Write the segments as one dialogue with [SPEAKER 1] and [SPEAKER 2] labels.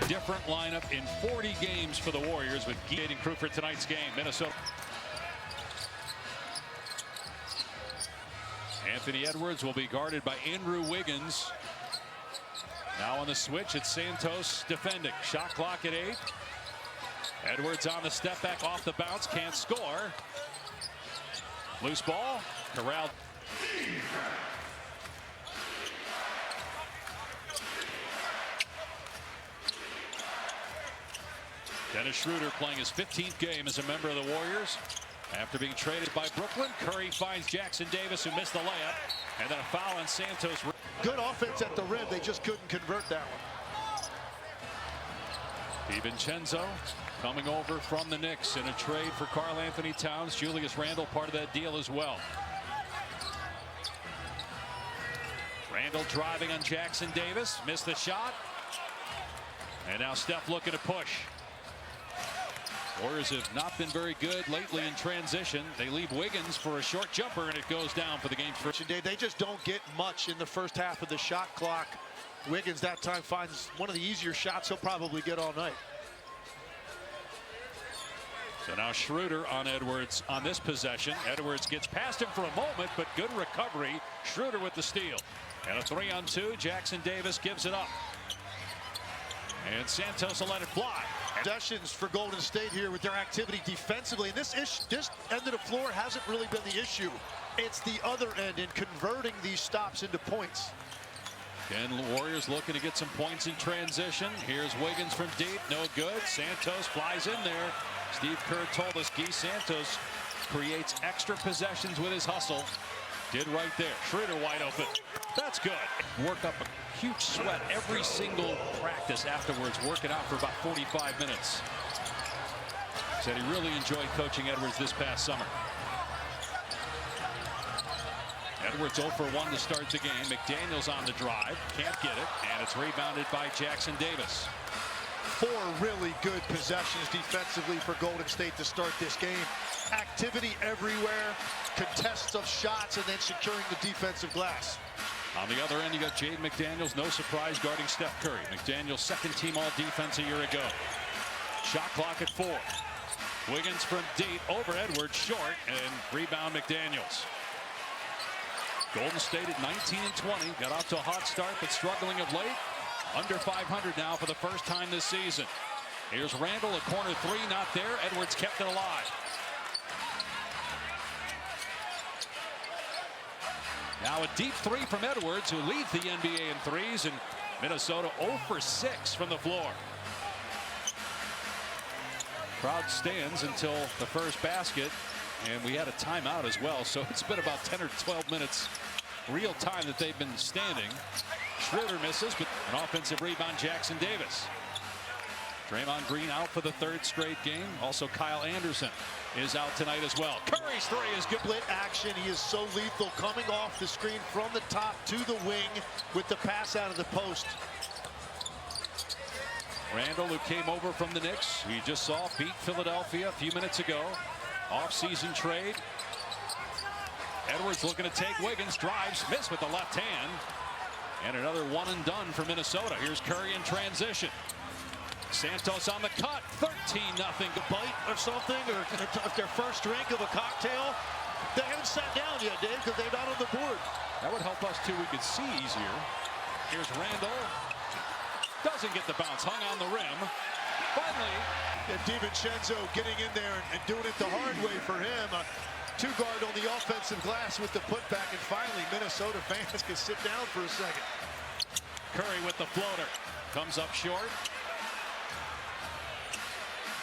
[SPEAKER 1] different lineup in 40 games for the Warriors with gating crew for tonight's game. Minnesota. Anthony Edwards will be guarded by Andrew Wiggins. Now on the switch, it's Santos defending. Shot clock at 8. Edwards on the step back off the bounce, can't score. Loose ball, corralled. Dennis Schroeder playing his 15th game as a member of the Warriors. After being traded by Brooklyn, Curry finds Jackson Davis, who missed the layup, and then a foul on Santos.
[SPEAKER 2] Good offense at the rim, they just couldn't convert that one.
[SPEAKER 1] DiVincenzo coming over from the Knicks in a trade for Karl Anthony Towns. Julius Randle part of that deal as well. Randle driving on Jackson Davis, missed the shot. And now Steph looking to push. Warriors have not been very good lately in transition. They leave Wiggins for a short jumper, and it goes down for the game's first.
[SPEAKER 2] They just don't get much in the first half of the shot clock. Wiggins that time finds one of the easier shots he'll probably get all night.
[SPEAKER 1] So now Schroeder on Edwards on this possession. Edwards gets past him for a moment, but good recovery. Schroeder with the steal. And a 3-on-2. Jackson Davis gives it up. And Santos will let it fly.
[SPEAKER 2] Possessions for Golden State here with their activity defensively. And this end of the floor hasn't really been the issue. It's the other end in converting these stops into points.
[SPEAKER 1] Again, Warriors looking to get some points in transition. Here's Wiggins from deep, no good. Santos flies in there. Steve Kerr told us Guy Santos creates extra possessions with his hustle. Did right there. Schroeder wide open. That's good. Work up a huge sweat every single practice afterwards, working out for about 45 minutes. Said he really enjoyed coaching Edwards this past summer. Edwards 0 for 1 to start the game. McDaniels on the drive. Can't get it. And it's rebounded by Jackson Davis.
[SPEAKER 2] 4 really good possessions defensively for Golden State to start this game. Activity everywhere. Contests of shots and then securing the defensive glass.
[SPEAKER 1] On the other end, you got Jaden McDaniels. No surprise guarding Steph Curry. McDaniels second team all defense a year ago. Shot clock at 4. Wiggins from deep over Edwards short and rebound McDaniels. Golden State at 19-20. Got off to a hot start, but struggling of late. Under 500 now for the first time this season. Here's Randle, a corner 3, not there. Edwards kept it alive. Now a deep 3 from Edwards, who leads the NBA in threes, and Minnesota 0 for 6 from the floor. Crowd stands until the first basket, and we had a timeout as well, so it's been about 10 or 12 minutes real time that they've been standing. Schroeder misses, but an offensive rebound, Jackson Davis. Draymond Green out for the 3rd straight game. Also Kyle Anderson is out tonight as well. Curry's 3 is good.
[SPEAKER 2] Split action. He is so lethal, coming off the screen from the top to the wing with the pass out of the post.
[SPEAKER 1] Randle, who came over from the Knicks, we just saw beat Philadelphia a few minutes ago. Off-season trade. Edwards looking to take Wiggins, drives, miss with the left hand. And another one and done for Minnesota. Here's Curry in transition. Santos on the cut, 13-0.
[SPEAKER 2] Bite or something, or if their first drink of a cocktail. They haven't sat down yet, Dave, because they're not on the board.
[SPEAKER 1] That would help us too. We could see easier. Here's Randle. Doesn't get the bounce, hung on the rim. Finally.
[SPEAKER 2] And DiVincenzo getting in there and doing it the hard way for him. 2-guard on the offensive glass with the putback, and finally Minnesota fans can sit down for a second.
[SPEAKER 1] Curry with the floater. Comes up short.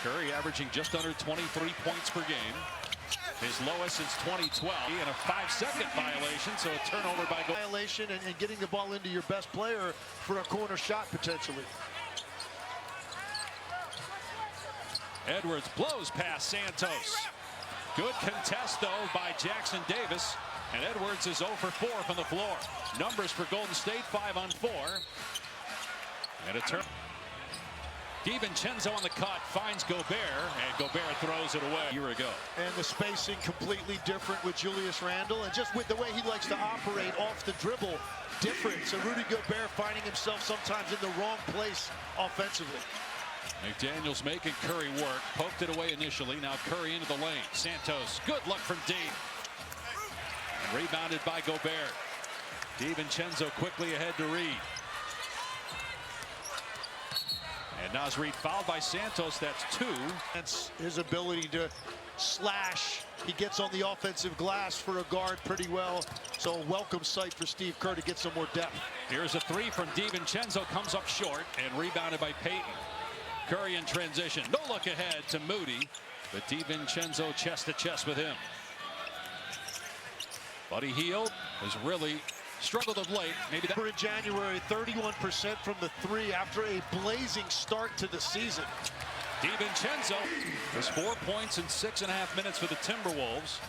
[SPEAKER 1] Curry averaging just under 23 points per game. His lowest since 2012. And a 5-second violation, so a turnover by
[SPEAKER 2] violation and getting the ball into your best player for a corner shot potentially.
[SPEAKER 1] Edwards blows past Santos. Good contest, though, by Jackson Davis. And Edwards is 0 for 4 from the floor. Numbers for Golden State, 5 on 4. And a turn. DiVincenzo on the cut, finds Gobert, and Gobert throws it away a year ago.
[SPEAKER 2] And the spacing completely different with Julius Randle, and just with the way he likes to operate off the dribble, different. So Rudy Gobert finding himself sometimes in the wrong place offensively.
[SPEAKER 1] McDaniels making Curry work, poked it away initially, now Curry into the lane. Santos, good look from deep. And rebounded by Gobert. DiVincenzo quickly ahead to Reed. And Naz Reid fouled by Santos. That's 2.
[SPEAKER 2] That's his ability to slash. He gets on the offensive glass for a guard pretty well. So a welcome sight for Steve Kerr to get some more depth.
[SPEAKER 1] Here's a 3 from DiVincenzo, comes up short and rebounded by Payton. Curry in transition. No look ahead to Moody, but DiVincenzo chest to chest with him. Buddy Hield has really struggled of late. Maybe that
[SPEAKER 2] in January, 31% from the 3 after a blazing start to the season.
[SPEAKER 1] DiVincenzo has 4 points in 6.5 minutes for the Timberwolves.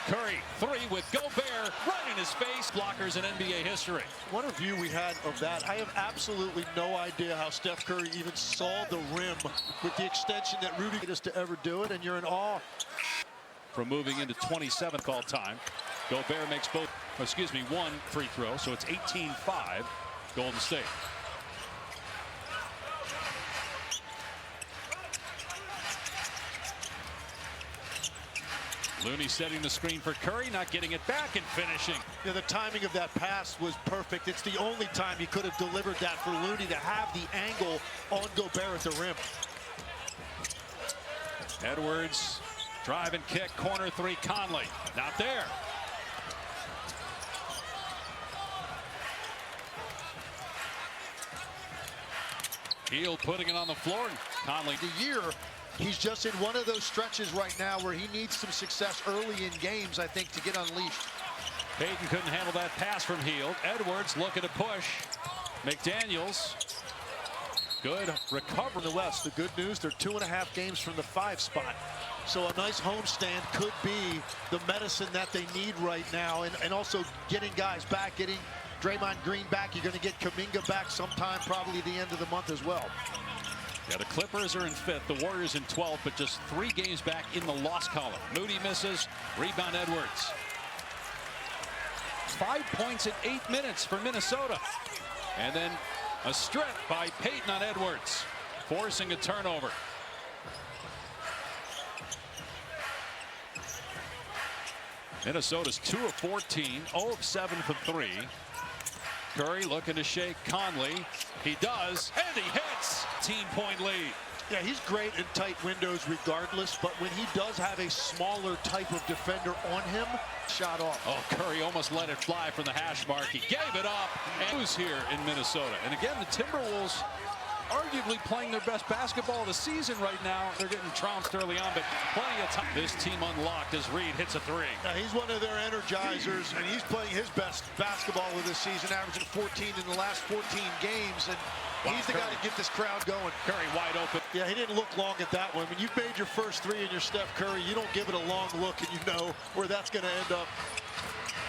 [SPEAKER 1] Curry, 3 with Gobert right in his face. Blockers in NBA history.
[SPEAKER 2] What a view we had of that. I have absolutely no idea how Steph Curry even saw the rim with the extension that Rudy did us to ever do it, and you're in awe.
[SPEAKER 1] From moving into 27th all time. Gobert makes one free throw, so it's 18-5 Golden State. Looney setting the screen for Curry, not getting it back and finishing.
[SPEAKER 2] Yeah, the timing of that pass was perfect. It's the only time he could have delivered that for Looney to have the angle on Gobert at the rim.
[SPEAKER 1] Edwards, drive and kick, corner 3, Conley, not there. Hield putting it on the floor, and Conley.
[SPEAKER 2] The year, he's just in one of those stretches right now where he needs some success early in games, I think, to get unleashed.
[SPEAKER 1] Payton couldn't handle that pass from Hield. Edwards looking to push. McDaniels, good recovery in the West.
[SPEAKER 2] The good news, they're 2.5 games from the 5 spot. So a nice homestand could be the medicine that they need right now, and also getting guys back, getting Draymond Green back. You're going to get Kuminga back sometime, probably the end of the month as well.
[SPEAKER 1] Yeah, the Clippers are in 5th, the Warriors in 12th, but just 3 games back in the loss column. Moody misses, rebound Edwards. 5 points in 8 minutes for Minnesota. And then a strip by Payton on Edwards, forcing a turnover. Minnesota's 2 of 14, 0 of 7 from 3. Curry looking to shake Conley. He does, and he hits. 18-point lead.
[SPEAKER 2] Yeah, he's great in tight windows regardless, but when he does have a smaller type of defender on him, shot off.
[SPEAKER 1] Oh, Curry almost let it fly from the hash mark. He gave it up, and who's here in Minnesota. And again, the Timberwolves arguably playing their best basketball of the season right now. They're getting trounced early on, but plenty of time. This team unlocked as Reed hits a 3.
[SPEAKER 2] Now, he's one of their energizers, and he's playing his best basketball of the season, averaging 14 in the last 14 games, and he's the guy to get this crowd going.
[SPEAKER 1] Curry wide open.
[SPEAKER 2] Yeah, he didn't look long at that one. When you've made your first 3 and you're Steph Curry, you don't give it a long look, and you know where that's going to end up.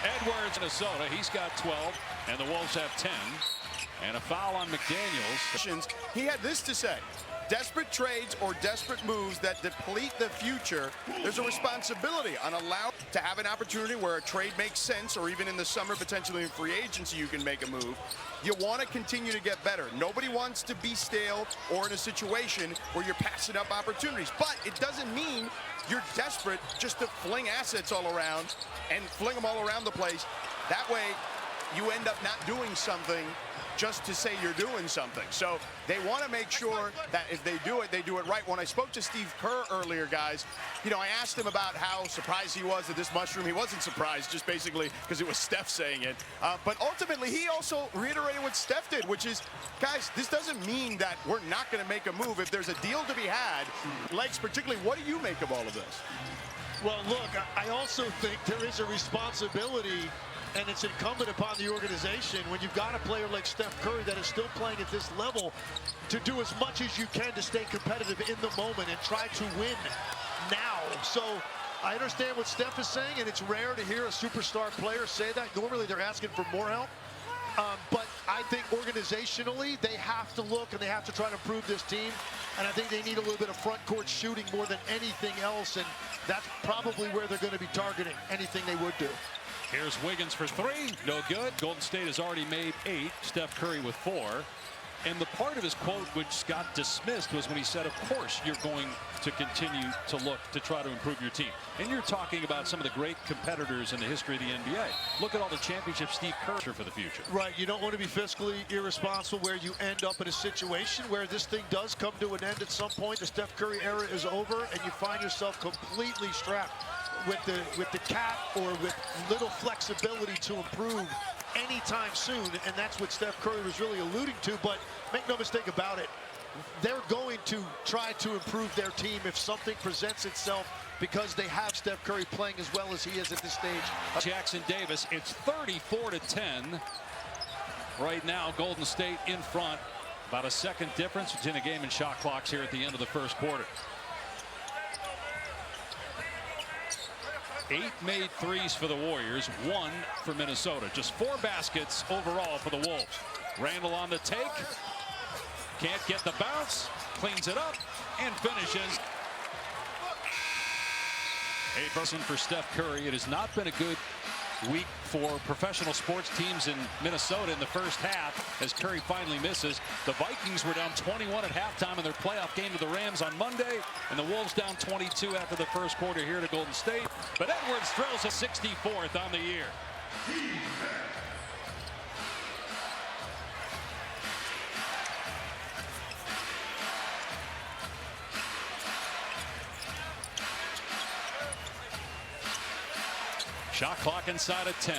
[SPEAKER 1] Edwards, Minnesota, he's got 12, and the Wolves have 10. And a foul on McDaniels.
[SPEAKER 3] He had this to say: desperate trades or desperate moves that deplete the future, there's a responsibility on allowing to have an opportunity where a trade makes sense, or even in the summer, potentially in free agency, you can make a move. You want to continue to get better. Nobody wants to be stale or in a situation where you're passing up opportunities. But it doesn't mean you're desperate just to fling assets all around and fling them all around the place. That way, you end up not doing something just to say you're doing something. So they want to make sure that if they do it right. When I spoke to Steve Kerr earlier, guys, I asked him about how surprised he was at this mushroom. He wasn't surprised, just basically because it was Steph saying it. But ultimately, he also reiterated what Steph did, which is, guys, this doesn't mean that we're not going to make a move. If there's a deal to be had, Legs particularly, what do you make of all of this?
[SPEAKER 2] Well, look, I also think there is a responsibility, and it's incumbent upon the organization, when you've got a player like Steph Curry that is still playing at this level, to do as much as you can to stay competitive in the moment and try to win now. So I understand what Steph is saying, and it's rare to hear a superstar player say that. Normally they're asking for more help. But I think organizationally, they have to look and they have to try to improve this team. And I think they need a little bit of front court shooting more than anything else. And that's probably where they're going to be targeting anything they would do.
[SPEAKER 1] Here's Wiggins for three. No good. Golden State has already made 8. Steph Curry with 4. And the part of his quote which got dismissed was when he said, of course, you're going to continue to look to try to improve your team. And you're talking about some of the great competitors in the history of the NBA. Look at all the championships Steve Kerr for the future.
[SPEAKER 2] Right. You don't want to be fiscally irresponsible where you end up in a situation where this thing does come to an end at some point. The Steph Curry era is over and you find yourself completely strapped with the cap or with little flexibility to improve anytime soon, and that's what Steph Curry was really alluding to. But make no mistake about it, they're going to try to improve their team if something presents itself because they have Steph Curry playing as well as he is at this stage.
[SPEAKER 1] Jackson Davis, it's 34-10 right now. Golden State in front. About a second difference between a game and shot clocks here at the end of the first quarter. 8 made threes for the Warriors, 1 for Minnesota. Just 4 baskets overall for the Wolves. Randall on the take. Can't get the bounce. Cleans it up and finishes. A person for Steph Curry. It has not been a good week for professional sports teams in Minnesota in the first half as Curry finally misses. The Vikings were down 21 at halftime in their playoff game to the Rams on Monday, and the Wolves down 22 after the first quarter here to Golden State. But Edwards throws a 64th on the year. Shot clock inside of 10.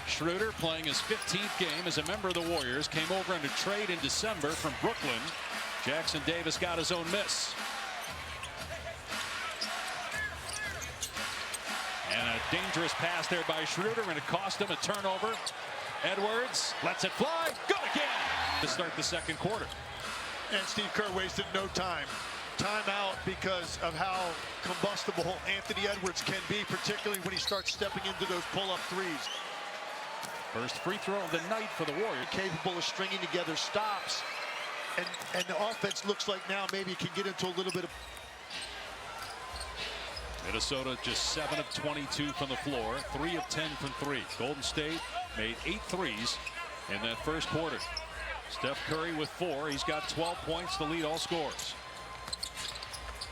[SPEAKER 1] Schroeder playing his 15th game as a member of the Warriors. Came over under trade in December from Brooklyn. Jackson Davis got his own miss. And a dangerous pass there by Schroeder, and it cost him a turnover. Edwards lets it fly. Good again to start the second quarter.
[SPEAKER 2] And Steve Kerr wasted no time. Timeout because of how combustible Anthony Edwards can be, particularly when he starts stepping into those pull-up threes.
[SPEAKER 1] First free throw of the night for the Warriors.
[SPEAKER 2] Capable of stringing together stops, and the offense looks like now maybe it can get into a little bit of.
[SPEAKER 1] Minnesota just 7 of 22 from the floor, 3 of 10 from 3. Golden State made 8 threes in that first quarter. Steph Curry with 4. He's got 12 points to lead all scores.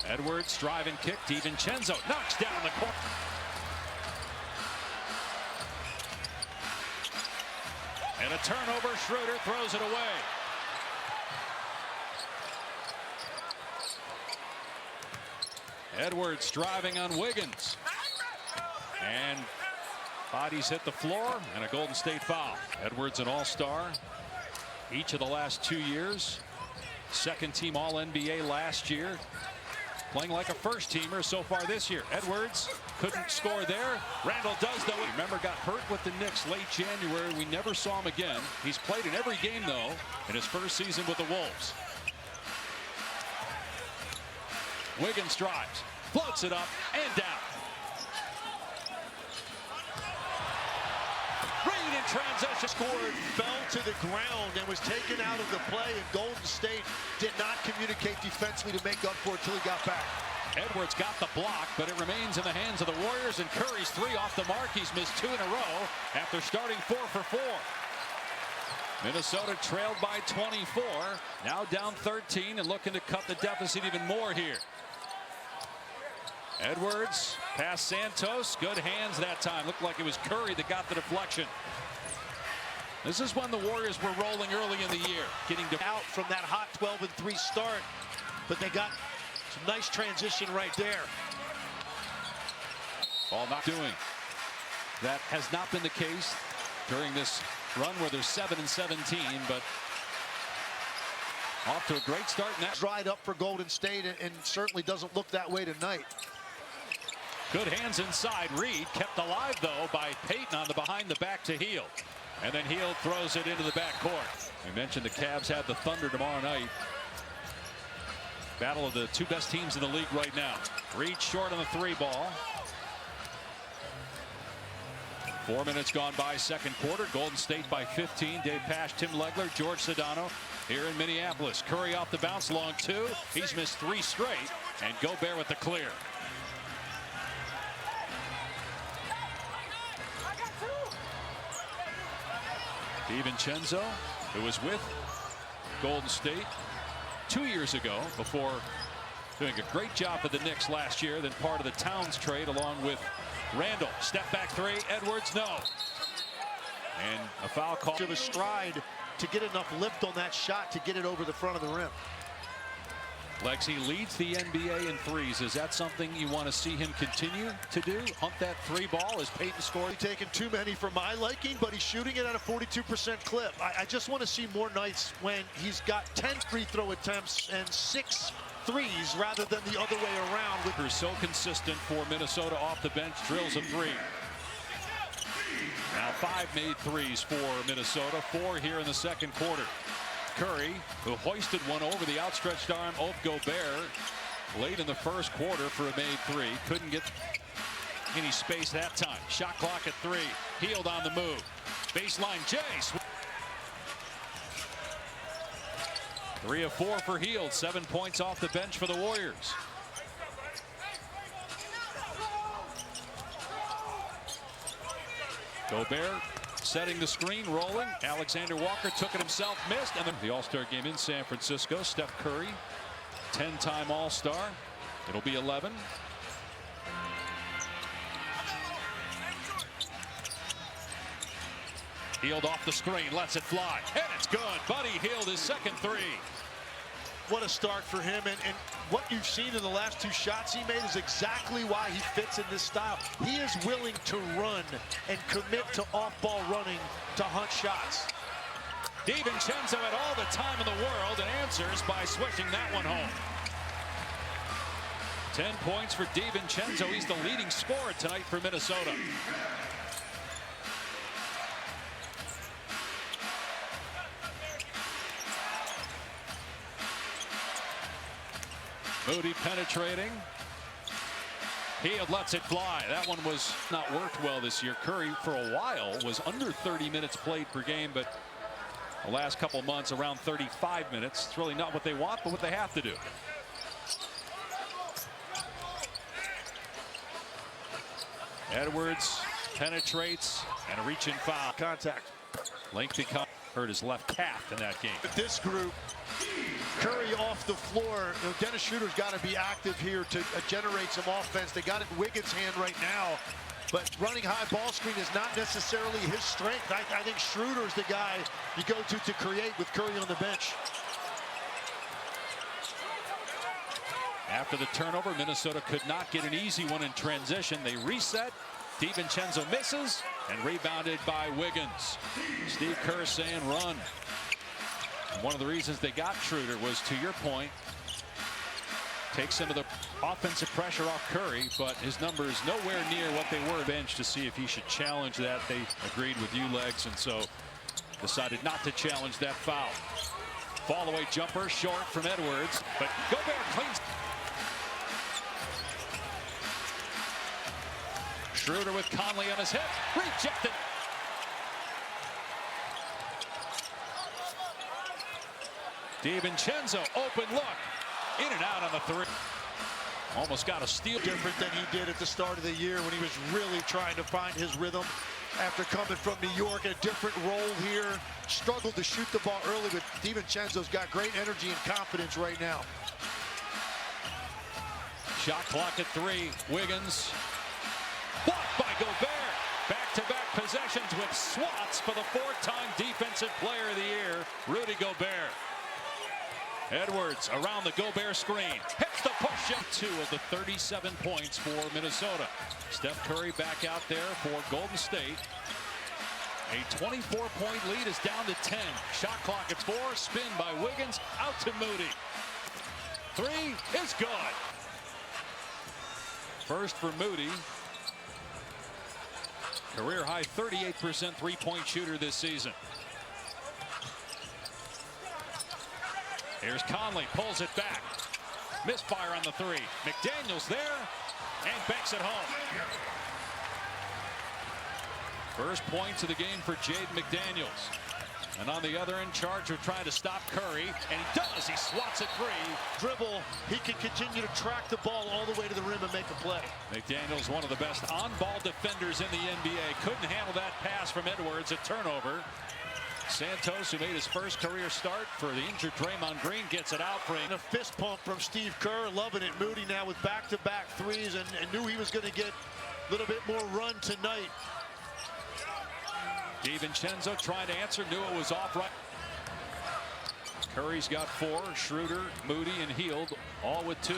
[SPEAKER 1] Edwards drive and kick. DiVincenzo knocks down the court. And a turnover. Schroeder throws it away. Edwards driving on Wiggins. And bodies hit the floor, and a Golden State foul. Edwards an all-star each of the last 2 years. Second team All-NBA last year. Playing like a first-teamer so far this year. Edwards couldn't score there. Randall does, though. Remember, got hurt with the Knicks late January. We never saw him again. He's played in every game, though, in his first season with the Wolves. Wiggins drives, floats it up, and down. Reed in transition.
[SPEAKER 2] Scored, fell to the ground, and was taken out of the play, and Golden State did not communicate defensively to make up for it until he got back.
[SPEAKER 1] Edwards got the block, but it remains in the hands of the Warriors, and Curry's 3 off the mark. He's missed 2 in a row after starting 4 for 4. Minnesota trailed by 24, now down 13 and looking to cut the deficit even more here. Edwards past Santos, good hands that time. Looked like it was Curry that got the deflection. This is when the Warriors were rolling early in the year, getting
[SPEAKER 2] out from that hot 12-3 start, but they got some nice transition right there.
[SPEAKER 1] Ball not doing. That has not been the case during this run where they're 7-17, but off to a great start. And that
[SPEAKER 2] dried up for Golden State, and certainly doesn't look that way tonight.
[SPEAKER 1] Good hands inside. Reed kept alive, though, by Payton on the behind the back to Hield. And then Hield throws it into the backcourt. We mentioned the Cavs have the Thunder tomorrow night. Battle of the 2 best teams in the league right now. Reed short on the 3 ball. 4 minutes gone by, second quarter. Golden State by 15. Dave Pasch, Tim Legler, George Sedano here in Minneapolis. Curry off the bounce, long two. He's missed 3 straight, and Gobert with the clear. DiVincenzo, who was with Golden State 2 years ago before doing a great job for the Knicks last year, then part of the Towns trade along with Randall. Step back three, Edwards, no. And a foul call.
[SPEAKER 2] Of a stride to get enough lift on that shot to get it over the front of the rim.
[SPEAKER 1] Lex, he leads the NBA in threes. Is that something you want to see him continue to do? Hunt that 3 ball as Peyton scored?
[SPEAKER 2] He's taken too many for my liking, but he's shooting it at a 42% clip. I just want to see more nights when he's got 10 free throw attempts and 6 threes rather than the other way around.
[SPEAKER 1] Who's so consistent for Minnesota off the bench, drills a 3. Now 5 made threes for Minnesota, 4 here in the second quarter. Curry, who hoisted one over the outstretched arm of Gobert late in the first quarter for a made 3. Couldn't get any space that time. Shot clock at 3. Healed on the move. Baseline Jace. 3 of 4 for Hield. 7 points off the bench for the Warriors. Gobert setting the screen, rolling. Alexander Walker took it himself, missed. And then the All-Star game in San Francisco. Steph Curry, 10-time All-Star. It'll be 11. Hield off the screen, lets it fly, and it's good. Buddy Hield his second 3.
[SPEAKER 2] What a start for him, and what you've seen in the last 2 shots he made is exactly why he fits in this style. He is willing to run and commit to off-ball running to hunt shots.
[SPEAKER 1] DiVincenzo had all the time in the world and answers by swishing that one home. 10 points for DiVincenzo. He's the leading scorer tonight for Minnesota. Moody penetrating. Hield lets it fly. That one was not worked well this year. Curry, for a while, was under 30 minutes played per game, but the last couple months around 35 minutes. It's really not what they want, but what they have to do. Edwards penetrates and a reach-in foul.
[SPEAKER 2] Contact.
[SPEAKER 1] Lengthy hurt his left calf in that game.
[SPEAKER 2] With this group, Curry off the floor. You know, Dennis Schroeder's got to be active here to generate some offense. They got it in Wiggins' hand right now, but running high ball screen is not necessarily his strength. I think Schroeder's the guy you go to create with Curry on the bench.
[SPEAKER 1] After the turnover, Minnesota could not get an easy one in transition. They reset. DiVincenzo misses and rebounded by Wiggins. Steve Kerr saying run. And one of the reasons they got Schroeder was, to your point, take some of the offensive pressure off Curry, but his numbers nowhere near what they were bench to see if he should challenge that. They agreed with you, Legs, and so decided not to challenge that foul. Fall away jumper short from Edwards, but Gobert cleans. Schroeder with Conley on his hip, rejected. DiVincenzo, open look, in and out on the 3. Almost got a steal.
[SPEAKER 2] Different than he did at the start of the year when he was really trying to find his rhythm after coming from New York. A different role here. Struggled to shoot the ball early, but DiVincenzo's got great energy and confidence right now.
[SPEAKER 1] Shot clock at 3. Wiggins. Blocked by Gobert. Back-to-back possessions with swats for the 4-time Defensive Player of the Year, Rudy Gobert. Edwards around the Gobert screen. Hits the push-up. 2 of the 37 points for Minnesota. Steph Curry back out there for Golden State. A 24-point lead is down to 10. Shot clock at 4. Spin by Wiggins. Out to Moody. 3 is good. First for Moody. Career high 38% three-point shooter this season. Here's Conley, pulls it back. Misfire on the 3. McDaniels there and banks it home. First points of the game for Jaden McDaniels. And on the other end, Charger trying to stop Curry, and he does. He swats it free.
[SPEAKER 2] Dribble, he can continue to track the ball all the way to the rim and make a play.
[SPEAKER 1] McDaniels, one of the best on-ball defenders in the NBA. Couldn't handle that pass from Edwards, a turnover. Santos, who made his first career start for the injured Draymond Green, gets it out for him.
[SPEAKER 2] A fist pump from Steve Kerr, loving it. Moody now with back-to-back threes, and knew he was going to get a little bit more run tonight.
[SPEAKER 1] DiVincenzo trying to answer, knew it was off right. Curry's got 4, Schroeder, Moody, and Hield all with 2.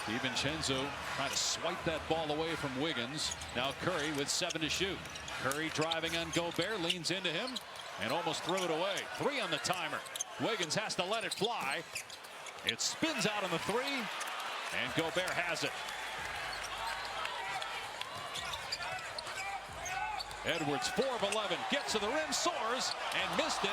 [SPEAKER 1] DiVincenzo trying to swipe that ball away from Wiggins. Now Curry with 7 to shoot. Curry driving on Gobert, leans into him and almost threw it away. 3 on the timer. Wiggins has to let it fly. It spins out on the 3, and Gobert has it. Edwards, 4 of 11, gets to the rim, soars, and missed it.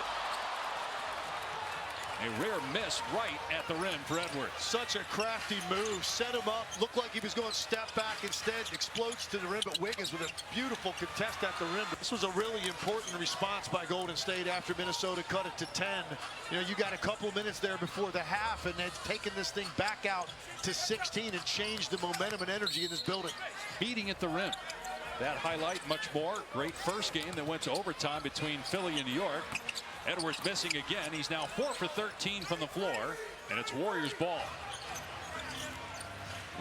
[SPEAKER 1] A rare miss right at the rim for Edwards.
[SPEAKER 2] Such a crafty move, set him up, looked like he was going step back, instead explodes to the rim, but Wiggins with a beautiful contest at the rim. This was a really important response by Golden State after Minnesota cut it to 10. You know, you got a couple minutes there before the half, and it's taken this thing back out to 16 and changed the momentum and energy in this building.
[SPEAKER 1] Beating at the rim. That highlight, much more. Great first game that went to overtime between Philly and New York. Edwards missing again. He's now 4 for 13 from the floor, and it's Warriors ball.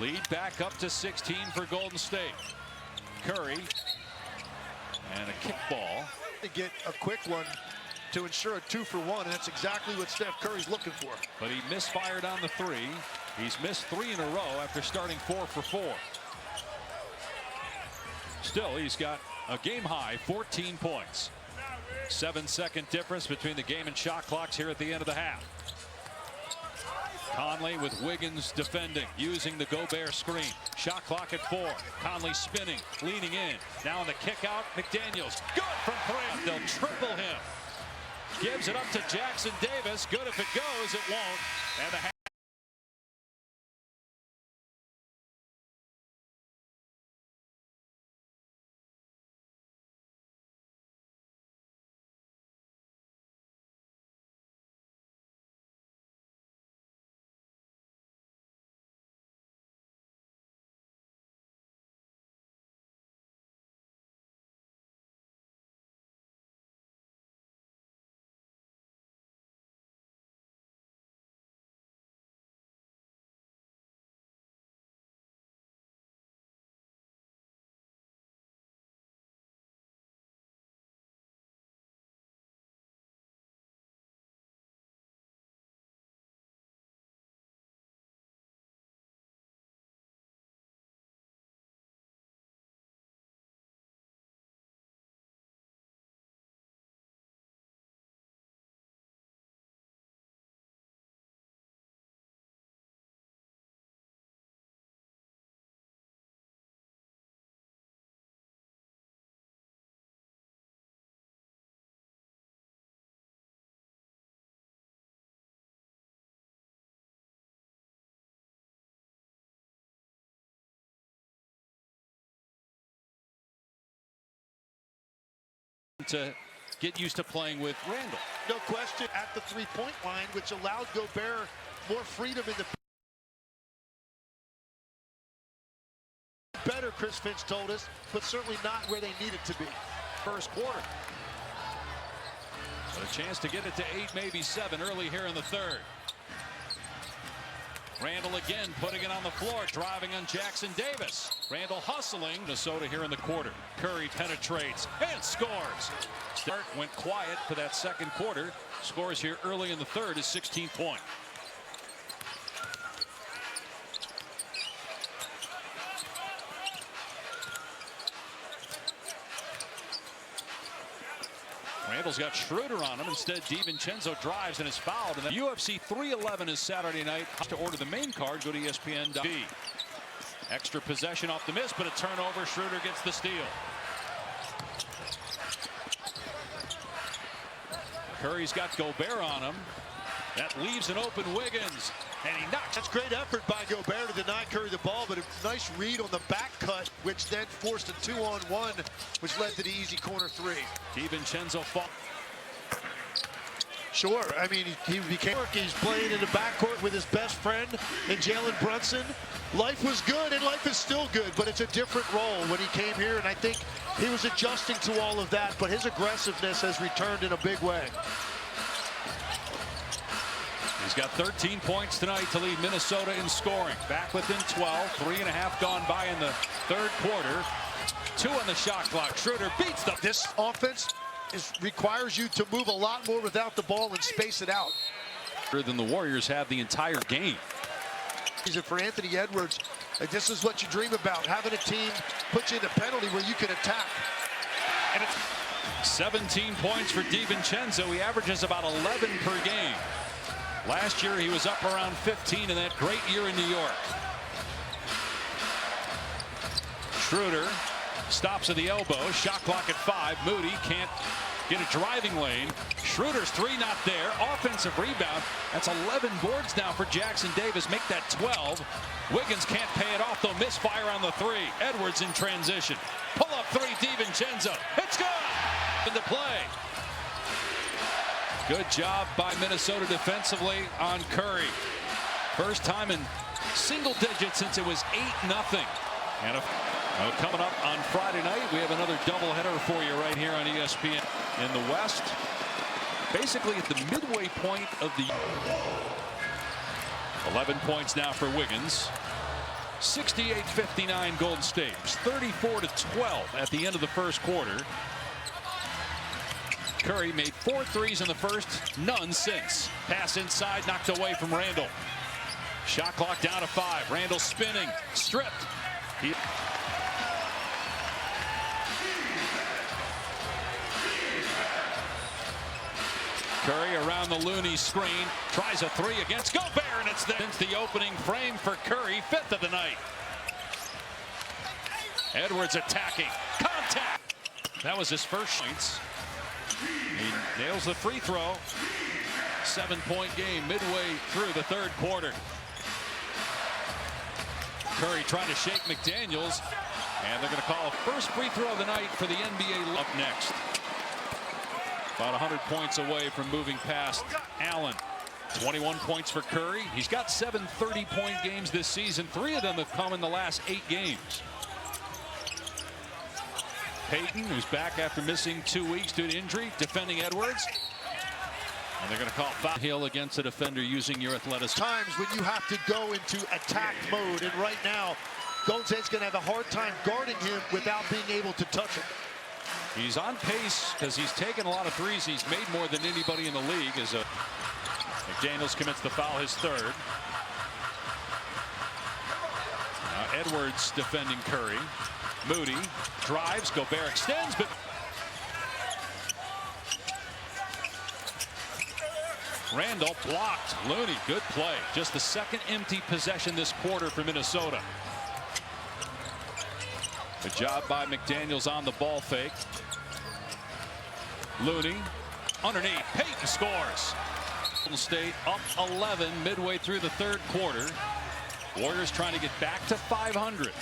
[SPEAKER 1] Lead back up to 16 for Golden State. Curry and a kick ball.
[SPEAKER 2] To get a quick one to ensure a 2-for-1, and that's exactly what Steph Curry's looking for.
[SPEAKER 1] But he misfired on the 3. He's missed 3 in a row after starting 4 for 4. Still, he's got a game-high 14 points. 7-second difference between the game and shot clocks here at the end of the half. Conley with Wiggins defending, using the Gobert screen. Shot clock at 4. Conley spinning, leaning in. Now on the kick out, McDaniels. Good from 3. They'll triple him. Gives it up to Jackson Davis. Good if it goes, it won't. And the to get used to playing with Randall.
[SPEAKER 2] No question at the three-point line, which allowed Gobert more freedom in the better, Chris Finch told us, but certainly not where they needed to be.
[SPEAKER 1] First quarter. But a chance to get it to 8, maybe 7 early here in the 3rd. Randall again putting it on the floor, driving on Jackson Davis. Randall hustling. Minnesota here in the quarter. Curry penetrates and scores. Start went quiet for that second quarter. Scores here early in the 3rd is 16-point. Randall's got Schroeder on him. Instead, DiVincenzo drives and is fouled. And UFC 311 is Saturday night. To order the main card, go to ESPN.TV. Extra possession off the miss, but a turnover. Schroeder gets the steal. Curry's got Gobert on him. That leaves an open Wiggins, and he knocks.
[SPEAKER 2] That's great effort by Gobert to deny Curry the ball, but a nice read on the back cut, which then forced a 2-on-1, which led to the easy corner three.
[SPEAKER 1] DiVincenzo fall.
[SPEAKER 2] Sure, I mean, he became. He's playing in the backcourt with his best friend and Jalen Brunson. Life was good, and life is still good, but it's a different role when he came here, and I think he was adjusting to all of that, but his aggressiveness has returned in a big way.
[SPEAKER 1] He's got 13 points tonight to lead Minnesota in scoring. Back within 12, 3.5 gone by in the third quarter. 2 on the shot clock. Schroeder beats them.
[SPEAKER 2] This offense requires you to move a lot more without the ball and space it out.
[SPEAKER 1] Than the Warriors have the entire game.
[SPEAKER 2] For Anthony Edwards, this is what you dream about, having a team put you in a penalty where you can attack.
[SPEAKER 1] And it's 17 points for DiVincenzo. He averages about 11 per game. Last year he was up around 15 in that great year in New York. Schroeder stops at the elbow. Shot clock at 5. Moody can't get a driving lane. Schroeder's 3 not there. Offensive rebound. That's 11 boards now for Jackson Davis. Make that 12. Wiggins can't pay it off though. Misfire on the 3. Edwards in transition. Pull up 3. DiVincenzo. It's good. Into play. Good job by Minnesota defensively on Curry. First time in single digits since it was 8-0. And coming up on Friday night, we have another doubleheader for you right here on ESPN. In the West, basically at the midway point of the 11 points now for Wiggins. 68-59 Golden State. 34-12 at the end of the first quarter. Curry made 4 threes in the first, none since. Pass inside, knocked away from Randall. Shot clock down to 5. Randall spinning, stripped. Curry around the Looney screen, tries a 3 against Gobert, and it's the opening frame for Curry, 5th of the night. Edwards attacking, contact. That was his first points. He nails the free throw. 7-point game midway through the third quarter. Curry trying to shake McDaniels, and they're going to call a first free throw of the night for the NBA. Up next. About 100 points away from moving past Allen. 21 points for Curry. He's got 7 30-point games this season. 3 of them have come in the last 8 games. Payton, who's back after missing 2 weeks due to injury, defending Edwards. And they're going to call foul. Hill against a defender using your athleticism.
[SPEAKER 2] Times when you have to go into attack mode, and right now, Golden State's going to have a hard time guarding him without being able to touch him.
[SPEAKER 1] He's on pace because he's taken a lot of threes. He's made more than anybody in the league. As McDaniels commits the foul, his 3rd. Now Edwards defending Curry. Moody drives. Gobert extends, but Randall blocked. Looney, good play. Just the 2nd empty possession this quarter for Minnesota. Good job by McDaniels on the ball fake. Looney underneath. Payton scores. Golden State up 11 midway through the third quarter. Warriors trying to get back to 500.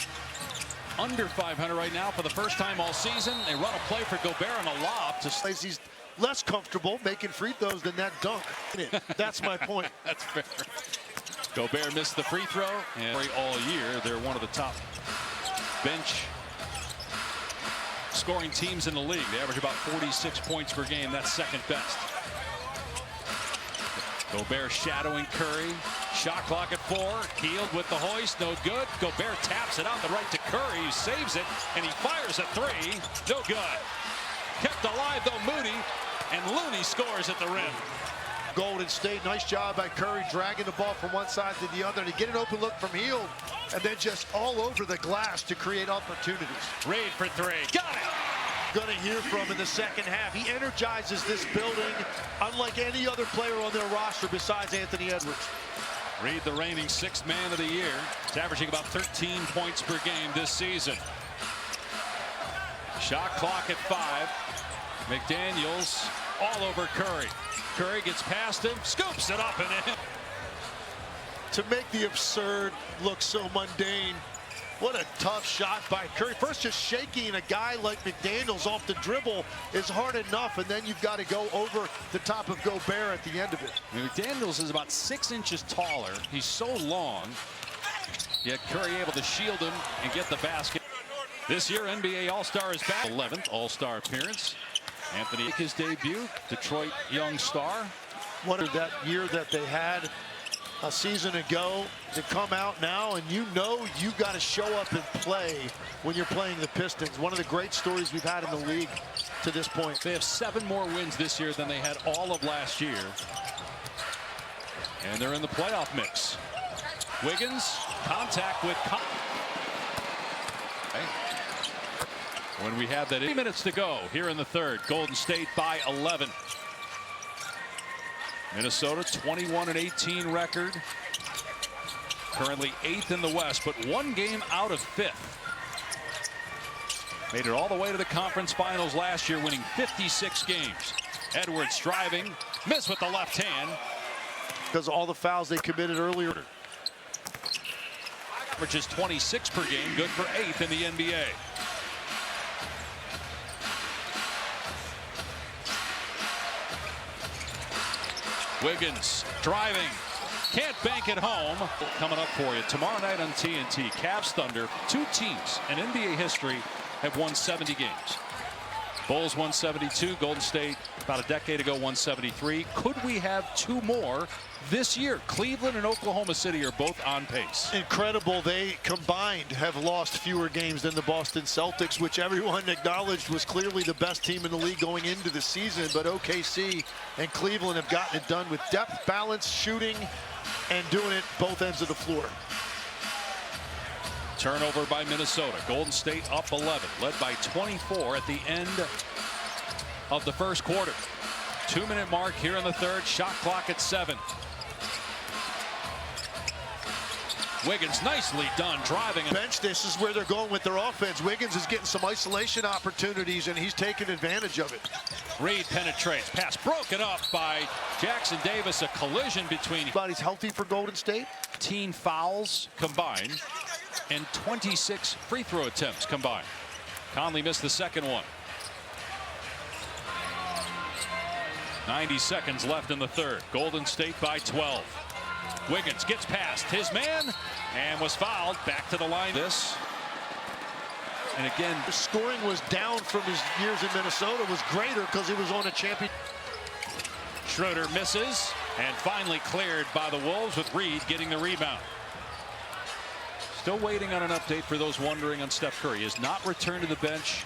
[SPEAKER 1] Under 500 right now for the first time all season. They run a play for Gobert on a lob to
[SPEAKER 2] He's less comfortable making free throws than that dunk. That's my point.
[SPEAKER 1] That's fair. Gobert missed the free throw, and all year they're one of the top bench scoring teams in the league. They average about 46 points per game. That's 2nd best. Gobert shadowing Curry. Shot clock at 4. Healed with the hoist. No good. Gobert taps it out the right to Curry. He saves it, and he fires a 3. No good. Kept alive, though, Moody. And Looney scores at the rim.
[SPEAKER 2] Golden State, nice job by Curry dragging the ball from one side to the other to get an open look from Hield, and then just all over the glass to create opportunities.
[SPEAKER 1] Reid for 3. Got it.
[SPEAKER 2] Gonna hear from in the second half. He energizes this building unlike any other player on their roster besides Anthony Edwards.
[SPEAKER 1] Reid, the reigning 6th man of the year. He's averaging about 13 points per game this season. Shot clock at 5. McDaniels all over Curry. Curry gets past him, scoops it up and in.
[SPEAKER 2] To make the absurd look so mundane, what a tough shot by Curry. First, just shaking a guy like McDaniels off the dribble is hard enough, and then you've got to go over the top of Gobert at the end of it.
[SPEAKER 1] I mean, McDaniels is about 6 inches taller. He's so long, yet Curry able to shield him and get the basket. This year, NBA All-Star is back. 11th All-Star appearance. Anthony make his debut, Detroit young star.
[SPEAKER 2] What that year that they had a season ago to come out now, and you know you got to show up and play when you're playing the Pistons. One of the great stories we've had in the league to this point.
[SPEAKER 1] They have 7 more wins this year than they had all of last year. And they're in the playoff mix. Wiggins, contact with when we have that 8 minutes to go here in the third. Golden State by 11. Minnesota 21-18 record. Currently 8th in the West, but 1 game out of 5th. Made it all the way to the conference finals last year, winning 56 games. Edwards driving, missed with the left hand.
[SPEAKER 2] Because of all the fouls they committed earlier.
[SPEAKER 1] Averages 26 per game, good for 8th in the NBA. Wiggins driving, can't bank it home. Coming up for you tomorrow night on TNT. Cavs Thunder, 2 teams in NBA history have won 70 games. Bulls 172, Golden State about a decade ago 173. Could we have 2 more this year? Cleveland and Oklahoma City are both on pace.
[SPEAKER 2] Incredible. They combined have lost fewer games than the Boston Celtics, which everyone acknowledged was clearly the best team in the league going into the season. But OKC and Cleveland have gotten it done with depth, balance, shooting, and doing it both ends of the floor.
[SPEAKER 1] Turnover by Minnesota. Golden State up 11, led by 24 at the end of the first quarter. 2-minute mark here in the third. Shot clock at 7. Wiggins nicely done driving.
[SPEAKER 2] Bench, this is where they're going with their offense. Wiggins is getting some isolation opportunities, and he's taking advantage of it.
[SPEAKER 1] Reed penetrates. Pass broken up by Jackson Davis. A collision between.
[SPEAKER 2] Body's healthy for Golden State.
[SPEAKER 1] 18 fouls combined and 26 free throw attempts combined. Conley missed the second one. 90 seconds left in the third. Golden State by 12. Wiggins gets past his man and was fouled. Back to the line. This. And again,
[SPEAKER 2] the scoring was down from his years in Minnesota, was greater because he was on a champion.
[SPEAKER 1] Schroeder misses and finally cleared by the Wolves with Reed getting the rebound. Still waiting on an update for those wondering on Steph Curry. He has not returned to the bench.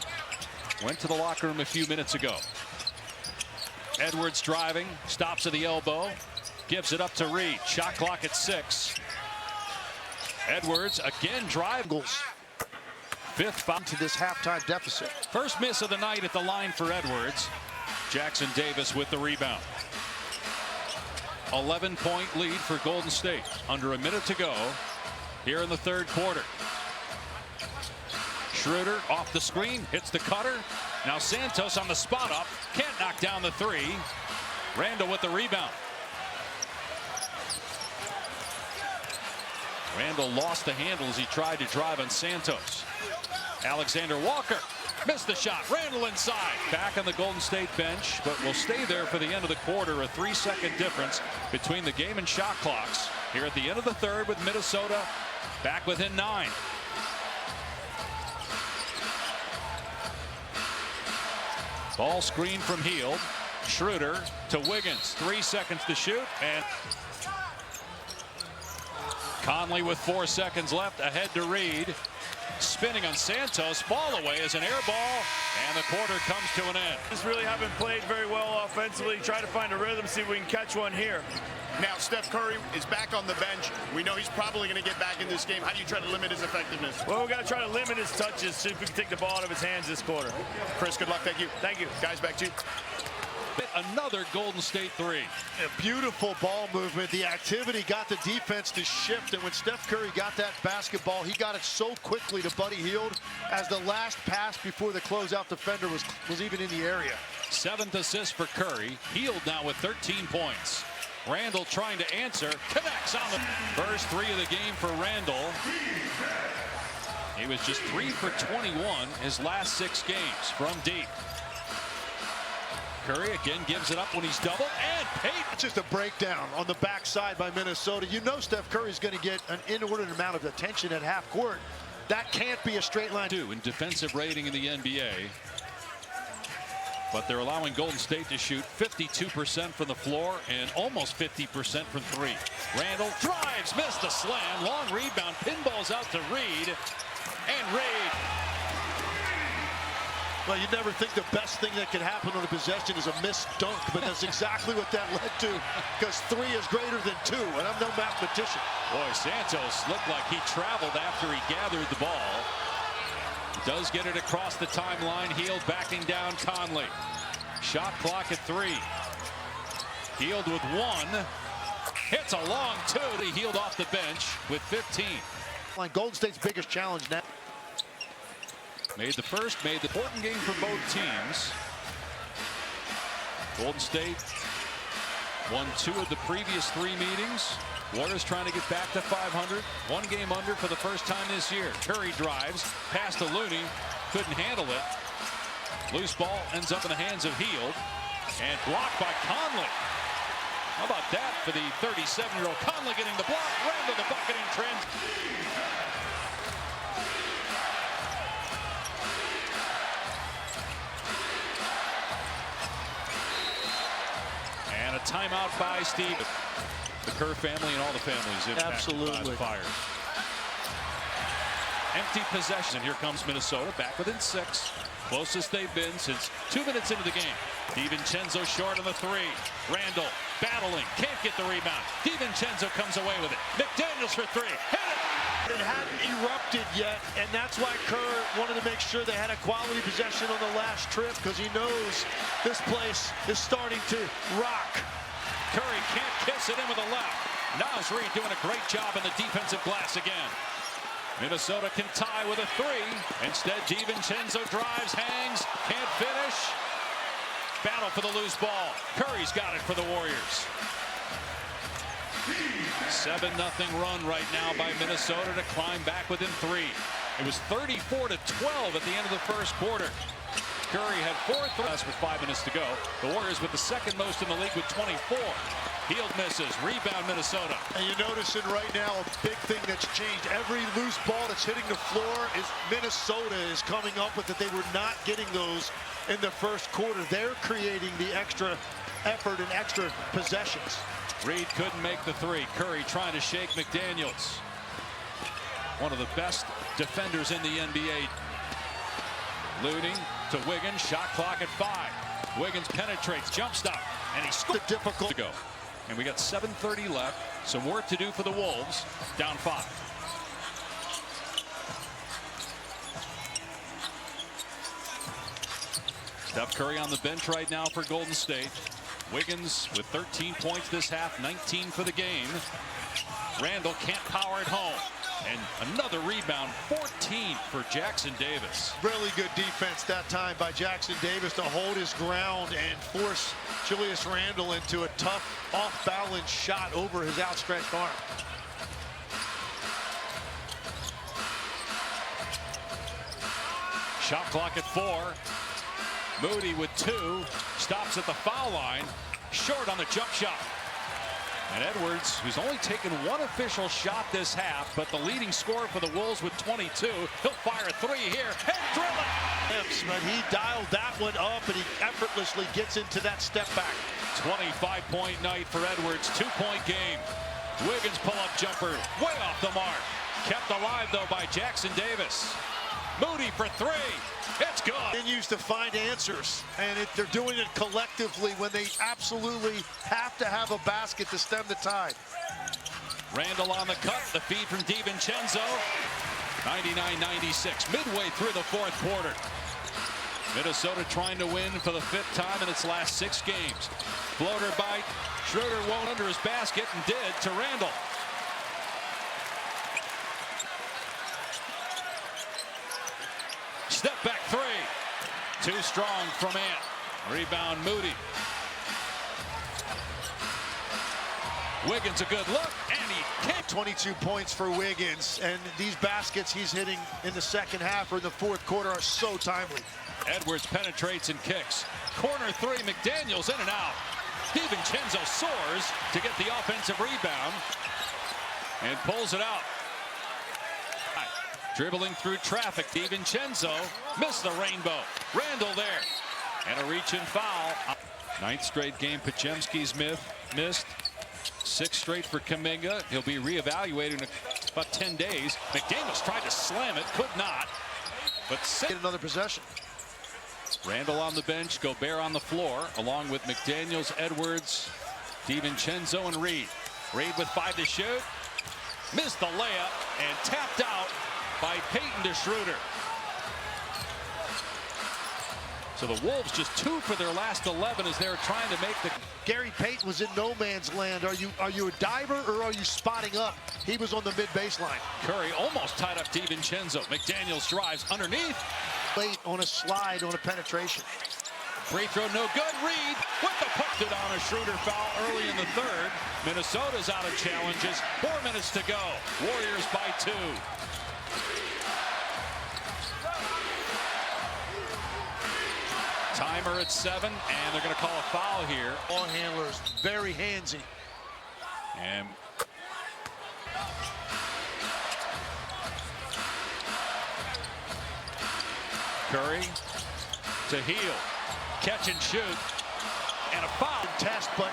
[SPEAKER 1] Went to the locker room a few minutes ago. Edwards driving, stops at the elbow, gives it up to Reed. Shot clock at 6. Edwards again drives. 5th foul
[SPEAKER 2] to this halftime deficit.
[SPEAKER 1] First miss of the night at the line for Edwards. Jackson Davis with the rebound. 11-point lead for Golden State. Under a minute to go here in the third quarter. Schroeder off the screen, hits the cutter. Now Santos on the spot up, can't knock down the 3. Randall with the rebound. Randall lost the handle as he tried to drive on Santos. Alexander Walker missed the shot. Randall inside. Back on the Golden State bench, but will stay there for the end of the quarter. A 3-second difference between the game and shot clocks here at the end of the third, with Minnesota back within 9. Ball screen from Hield. Schroeder to Wiggins. 3 seconds to shoot. And Conley with 4 seconds left. Ahead to Reed. Spinning on Santos. Ball away as an air ball. And the quarter comes to an end.
[SPEAKER 4] Just really haven't played very well offensively. Try to find a rhythm, see if we can catch one here.
[SPEAKER 3] Now Steph Curry is back on the bench. We know he's probably going to get back in this game. How do you try to limit his effectiveness?
[SPEAKER 4] Well, we got to try to limit his touches, see if we can take the ball out of his hands this quarter.
[SPEAKER 3] Chris, good luck. Thank you.
[SPEAKER 4] Thank you.
[SPEAKER 3] Guys, back to you.
[SPEAKER 1] Another Golden State 3.
[SPEAKER 2] A beautiful ball movement. The activity got the defense to shift, and when Steph Curry got that basketball, he got it so quickly to Buddy Hield as the last pass before the closeout defender was even in the area.
[SPEAKER 1] 7th assist for Curry. Hield now with 13 points. Randall trying to answer. Connects on the first 3 of the game for Randall. He was just 3 for 21 his last 6 games from deep. Curry again gives it up when he's doubled, and Payton.
[SPEAKER 2] Just a breakdown on the backside by Minnesota. You know Steph Curry's going to get an inordinate amount of attention at half court. That can't be a straight line.
[SPEAKER 1] In defensive rating in the NBA. But they're allowing Golden State to shoot 52% from the floor and almost 50% from 3. Randall drives, missed the slam. Long rebound, pinballs out to Reed. And Reed.
[SPEAKER 2] Well, you never think the best thing that can happen on a possession is a missed dunk, but that's exactly what that led to, because 3 is greater than 2, and I'm no mathematician.
[SPEAKER 1] Boy, Santos looked like he traveled after he gathered the ball. He does get it across the timeline. Hield backing down Conley. Shot clock at 3. Hield with 1. Hits a long 2. He Hield off the bench with 15.
[SPEAKER 2] Like Golden State's biggest challenge now.
[SPEAKER 1] Made the first, made the important game for both teams. Golden State won 2 of the previous 3 meetings. Warriors trying to get back to 500. 1 game under for the first time this year. Curry drives, pass to Looney, couldn't handle it. Loose ball ends up in the hands of Hield, and blocked by Conley. How about that for the 37-year-old Conley getting the block, ran to the bucket in transition. And a timeout by Steve. The Kerr family and all the families impacted by the fire. Empty possession. Here comes Minnesota back within 6. Closest they've been since 2 minutes into the game. DiVincenzo short on the 3. Randall battling, can't get the rebound. DiVincenzo comes away with it. McDaniels for 3. Hit it!
[SPEAKER 2] It hadn't erupted yet, and that's why Kerr wanted to make sure they had a quality possession on the last trip, because he knows this place is starting to rock.
[SPEAKER 1] Curry can't kiss it in with a left. Naz Reid doing a great job in the defensive glass again. Minnesota can tie with a 3. Instead, DiVincenzo drives, hangs, can't finish. Battle for the loose ball. Curry's got it for the Warriors. 7-0 run right now by Minnesota to climb back within 3. It was 34-12 at the end of the first quarter. Curry had 4 threes with 5 minutes to go. The Warriors with the 2nd most in the league with 24. Hield misses. Rebound Minnesota.
[SPEAKER 2] And you're noticing right now a big thing that's changed. Every loose ball that's hitting the floor is Minnesota is coming up with it. They were not getting those in the first quarter. They're creating the extra effort and extra possessions.
[SPEAKER 1] Reed couldn't make the 3. Curry trying to shake McDaniels. One of the best defenders in the NBA. Looney to Wiggins. Shot clock at 5. Wiggins penetrates. Jump stop. And he scored.
[SPEAKER 2] Difficult
[SPEAKER 1] To go. And we got 7:30 left. Some work to do for the Wolves. Down 5. Steph Curry on the bench right now for Golden State. Wiggins with 13 points this half, 19 for the game. Randall can't power it home. And another rebound, 14 for Jackson Davis.
[SPEAKER 2] Really good defense that time by Jackson Davis to hold his ground and force Julius Randle into a tough off-balance shot over his outstretched arm.
[SPEAKER 1] Shot clock at 4. Moody with 2. Stops at the foul line. Short on the jump shot. And Edwards, who's only taken 1 official shot this half, but the leading scorer for the Wolves with 22. He'll fire a 3 here and drill it.
[SPEAKER 2] But he dialed that one up, and he effortlessly gets into that step back.
[SPEAKER 1] 25-point night for Edwards. 2-point game. Wiggins pull-up jumper way off the mark. Kept alive, though, by Jackson Davis. Moody for 3. It's good.
[SPEAKER 2] Continues to find answers, and they're doing it collectively when they absolutely have to have a basket to stem the tide.
[SPEAKER 1] Randall on the cut. The feed from DiVincenzo. 99-96. Midway through the 4th quarter. Minnesota trying to win for the 5th time in its last 6 games. Floater by Schroeder won't under his basket and did to Randall. Step back 3. Too strong from Ant. Rebound Moody. Wiggins a good look, and he can't.
[SPEAKER 2] 22 points for Wiggins, and these baskets he's hitting in the second half or in the fourth quarter are so timely.
[SPEAKER 1] Edwards penetrates and kicks. Corner three, McDaniels in and out. DiVincenzo soars to get the offensive rebound and pulls it out. Dribbling through traffic, DiVincenzo missed the rainbow. Randall there, and a reach and foul. Ninth straight game Podziemski's missed. Sixth straight for Kuminga. He'll be reevaluated in about 10 days. McDaniels tried to slam it, could not. But
[SPEAKER 2] Get another possession.
[SPEAKER 1] Randall on the bench, Gobert on the floor, along with McDaniels, Edwards, DiVincenzo, and Reed. Reed with 5 to shoot. Missed the layup and tapped out by Payton to Schroeder. So the Wolves just 2 for their last 11 as they're trying to make the...
[SPEAKER 2] Gary Payton was in no man's land. Are you a diver or are you spotting up? He was on the mid-baseline.
[SPEAKER 1] Curry almost tied up DiVincenzo. McDaniels drives underneath.
[SPEAKER 2] Late on a slide on a penetration.
[SPEAKER 1] Free throw no good. Reed with the put it on a Schroeder foul early in the third. Minnesota's out of challenges. 4 minutes to go. Warriors by 2. Timer at 7, and they're going to call a foul here.
[SPEAKER 2] Ball handlers very handsy.
[SPEAKER 1] And Curry to Hield. Catch and shoot. And a foul.
[SPEAKER 2] Test, but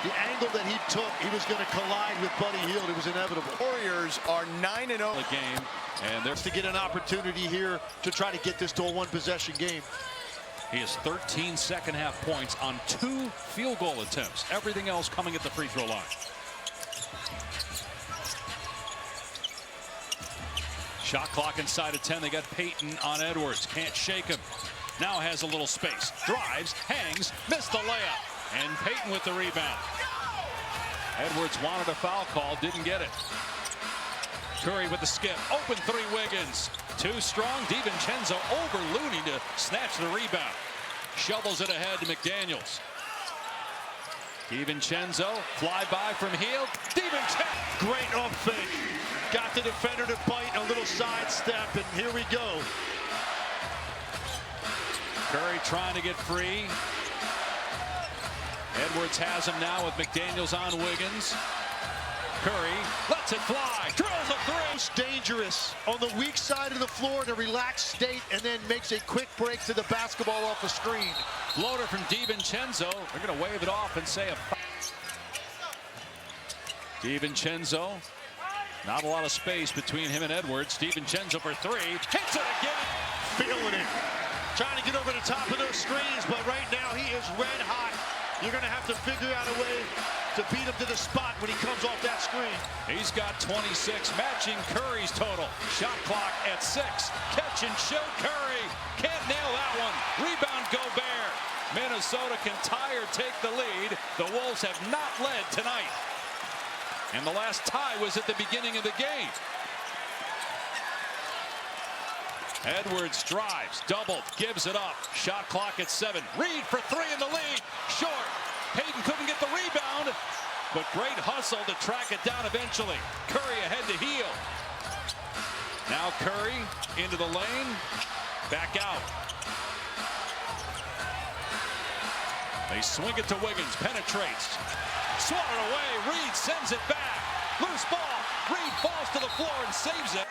[SPEAKER 2] the angle that he took, he was going to collide with Buddy Hield. It was inevitable.
[SPEAKER 3] Warriors are 9-0.
[SPEAKER 1] The game, and they're
[SPEAKER 2] To get an opportunity here to try to get this to a one-possession game.
[SPEAKER 1] He has 13 second-half points on 2 field goal attempts. Everything else coming at the free throw line. Shot clock inside of 10. They got Payton on Edwards. Can't shake him. Now has a little space. Drives, hangs, missed the layup. And Payton with the rebound. Edwards wanted a foul call, didn't get it. Curry with the skip. Open 3 Wiggins. Too strong. DiVincenzo over Looney to snatch the rebound. Shovels it ahead to McDaniels. DiVincenzo, fly by from Hield. DiVincenzo.
[SPEAKER 2] Great off fake. Got the defender to bite, a little sidestep, and here we go.
[SPEAKER 1] Curry trying to get free. Edwards has him now with McDaniels on Wiggins. Curry lets it fly, drills a 3.
[SPEAKER 2] Most dangerous on the weak side of the floor in a relaxed state, and then makes a quick break to the basketball off the screen.
[SPEAKER 1] Floater from DiVincenzo. They're going to wave it off and say a foul. DiVincenzo. Not a lot of space between him and Edwards. DiVincenzo for 3. Hits it again.
[SPEAKER 2] Feeling it. Trying to get over the top of those screens, but right now he is red hot. You're going to have to figure out a way to beat him to the spot when he comes off that screen.
[SPEAKER 1] He's got 26, matching Curry's total. Shot clock at 6. Catch and shoot. Curry can't nail that one. Rebound Gobert. Minnesota can tie or take the lead. The Wolves have not led tonight. And the last tie was at the beginning of the game. Edwards drives, doubled, gives it up. Shot clock at 7. Reed for 3 in the lead. Short. Payton couldn't get the rebound, but great hustle to track it down eventually. Curry ahead to Hield. Now Curry into the lane. Back out. They swing it to Wiggins. Penetrates. Swatted away. Reed sends it back. Loose ball. Reed falls to the floor and saves it.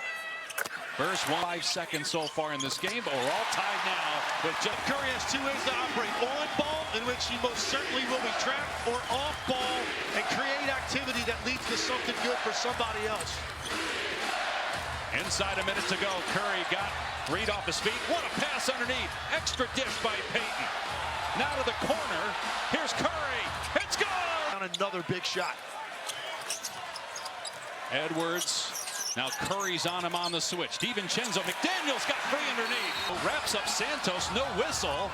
[SPEAKER 1] First 5 seconds so far in this game, but we're all tied now with Jeff.
[SPEAKER 2] Curry has 2 ways to operate. On ball, in which he most certainly will be trapped, or off ball and create activity that leads to something good for somebody else.
[SPEAKER 1] Inside a minute to go. Curry got Reed off his feet. What a pass underneath. Extra dish by Payton. Now to the corner. Here's Curry. It's good!
[SPEAKER 2] On another big shot.
[SPEAKER 1] Edwards. Now Curry's on him on the switch. DiVincenzo. McDaniels got 3 underneath. Wraps up Santos. No whistle.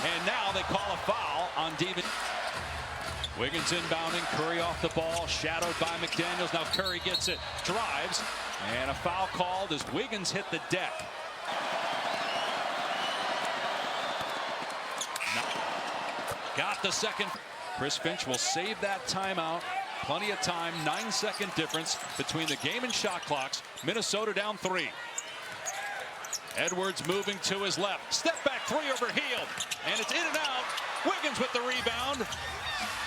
[SPEAKER 1] And now they call a foul on DiVincenzo. Wiggins inbounding. Curry off the ball. Shadowed by McDaniels. Now Curry gets it. Drives. And a foul called as Wiggins hit the deck. got the second. Chris Finch will save that timeout. Plenty of time, 9-second difference between the game and shot clocks. Minnesota down 3. Edwards moving to his left. Step back 3 over Hield. And it's in and out. Wiggins with the rebound.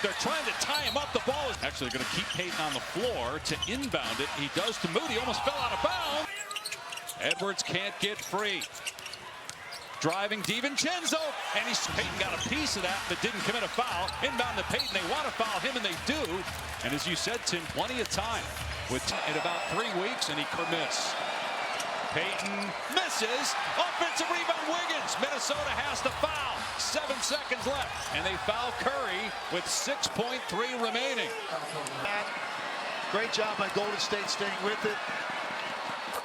[SPEAKER 1] They're trying to tie him up. The ball is actually going to keep Payton on the floor to inbound it. He does to Moody. Almost fell out of bounds. Edwards can't get free. Driving DiVincenzo. And Payton got a piece of that, but didn't commit a foul. Inbound to Payton. They want to foul him, and they do. And as you said, Tim, plenty of time. In about 3 weeks, and he commits. Payton misses. Offensive rebound, Wiggins. Minnesota has to foul. 7 seconds left. And they foul Curry with 6.3 remaining.
[SPEAKER 2] Great job by Golden State staying with it.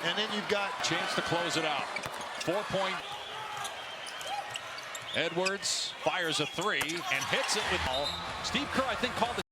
[SPEAKER 2] And then you've got
[SPEAKER 1] chance to close it out. 4-point. Edwards fires a 3 and hits it with ball. Steve Kerr, I think, called the